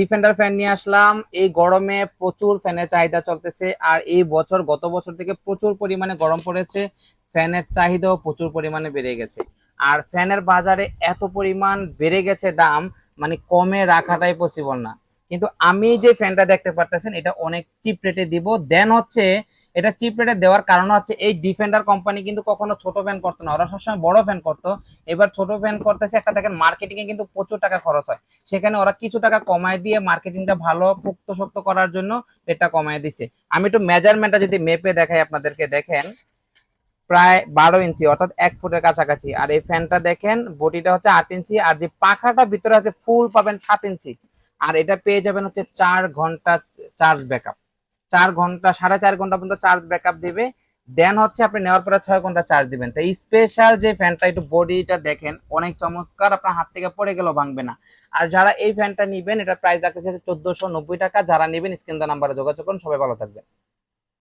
Defender fan নিয়ে আসলাম। এই গরমে প্রচুর ফ্যানের চাহিদা চলতেছে, আর এই বছর গত বছর থেকে প্রচুর পরিমাণে গরম পড়েছে, ফ্যানের চাহিদাও প্রচুর পরিমাণে বেড়ে গেছে। আর ফ্যানের বাজারে এত পরিমাণ বেড়ে গেছে দাম, মানে কমে রাখাটাই পসিবল না। কিন্তু আমি যে ফ্যানটা দেখতে পারতেছেন এটা অনেক চিপ রেটে দিব। দেন হচ্ছে এটা চিপ রেটে দেওয়ার কারণ হচ্ছে এই ডিফেন্ডার কোম্পানি কিন্তু কখনো ছোট ফ্যান করতো না, ওরা সবসময় বড় ফ্যান করতো। এবার ছোট ফ্যান করতেছে, একটা দেখেন মার্কেটিং এ কিন্তু প্রচুর টাকা খরচ হয়, সেখানে ওরা কিছু টাকা কমায় দিয়ে মার্কেটিংটা ভালো পোক্ত করার জন্য এটা কমায় দিছে। আমি একটু মেজারমেন্টটা যদি মেপে দেখাই আপনাদেরকে, দেখেন প্রায় 12 ইঞ্চি, অর্থাৎ 1 ফুটের কাছাকাছি। আর এই ফ্যানটা দেখেন বডিটা হচ্ছে 8 ইঞ্চি, আর যে পাখাটা ভিতরে আছে ফুল পাবেন 7 ইঞ্চি। আর এটা পেয়ে যাবেন হচ্ছে 4 ঘন্টা চার্জ ব্যাকআপ। 4 ঘন্টা 4.5 ঘন্টা পর্যন্ত চার্জ ব্যাকআপ দিবে। দেন হচ্ছে আপনি নেওয়ার পরে 6 ঘন্টা চার্জ দিবেন। তো স্পেশাল যে ফ্যানটা, একটু বডিটা দেখেন অনেক চমৎকার, আপনার হাত থেকে পড়ে গেলেও ভাঙবে না। আর যারা এই ফ্যানটা নিবেন, এটা প্রাইস রাখতেছে 1490 টাকা। যারা নেবেন স্ক্রিন নাম্বারে যোগাযোগ করুন। সবাই ভালো থাকবেন।